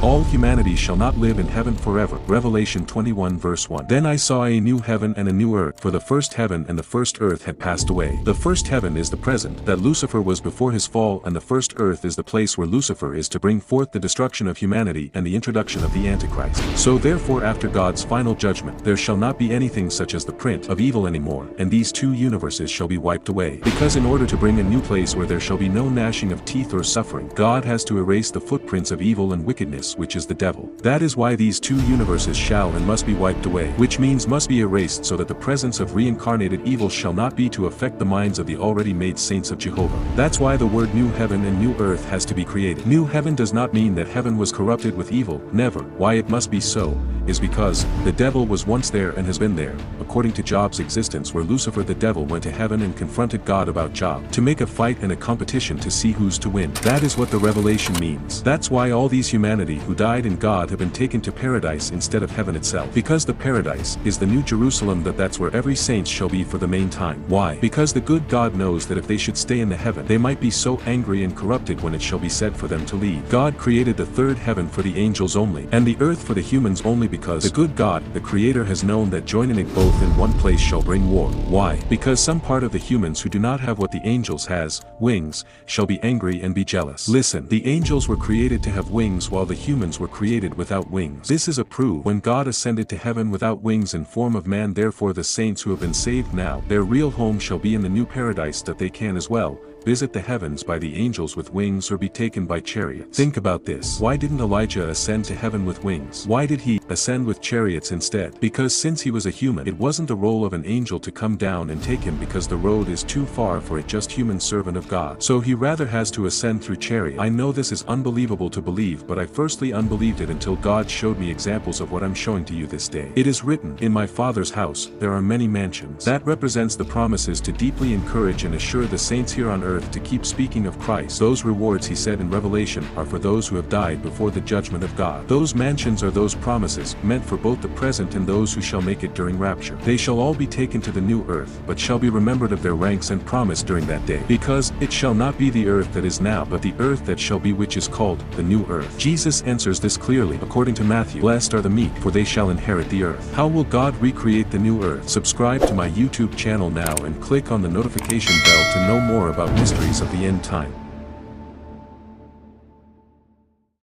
all humanity shall not live in heaven forever. Revelation 21 verse 1. Then I saw a new heaven and a new earth, for the first heaven and the first earth had passed away. The first heaven is the present, that Lucifer was before his fall, and the first earth is the place where Lucifer is to bring forth the destruction of humanity and the introduction of the Antichrist. So therefore after God's final judgment, there shall not be anything such as the print of evil anymore, and these two universes shall be wiped away. Because in order to bring a new place where there shall be no gnashing of teeth or suffering, God has to erase the footprints of evil and wickedness, which is the devil. That is why these two universes shall and must be wiped away, which means must be erased, so that the presence of reincarnated evil shall not be to affect the minds of the already made saints of Jehovah. That's why the word new heaven and new earth has to be created. New heaven does not mean that heaven was corrupted with evil, never. Why it must be so, is because the devil was once there and has been there, according to Job's existence, where Lucifer the devil went to heaven and confronted God about Job, to make a fight and a competition to see who's to win. That is what the revelation means. That's why all these humanity who died in God have been taken to paradise instead of heaven itself. Because the paradise is the new Jerusalem, that's where every saint shall be for the main time. Why? Because the good God knows that if they should stay in the heaven, they might be so angry and corrupted when it shall be said for them to leave. God created the third heaven for the angels only, and the earth for the humans only, because the good God, the Creator, has known that joining it both in one place shall bring war. Why? Because some part of the humans who do not have what the angels has, wings, shall be angry and be jealous. Listen, the angels were created to have wings while the humans were created without wings. This is approved when God ascended to heaven without wings in form of man. Therefore the saints who have been saved now, their real home shall be in the new paradise, that they can as well visit the heavens by the angels with wings or be taken by chariots. Think about this. Why didn't Elijah ascend to heaven with wings? Why did he ascend with chariots instead? Because since he was a human, it wasn't the role of an angel to come down and take him, because the road is too far for a just human servant of God. So he rather has to ascend through chariot. I know this is unbelievable to believe, but I firstly unbelieved it until God showed me examples of what I'm showing to you this day. It is written, "In my Father's house there are many mansions." That represents the promises to deeply encourage and assure the saints here on earth to keep speaking of Christ. Those rewards, he said in Revelation, are for those who have died before the judgment of God. Those mansions are those promises, meant for both the present and those who shall make it during rapture. They shall all be taken to the new earth, but shall be remembered of their ranks and promise during that day. Because it shall not be the earth that is now, but the earth that shall be, which is called the new earth. Jesus answers this clearly, according to Matthew. Blessed are the meek, for they shall inherit the earth. How will God recreate the new earth? Subscribe to my YouTube channel now and click on the notification bell to know more about mysteries of the end time.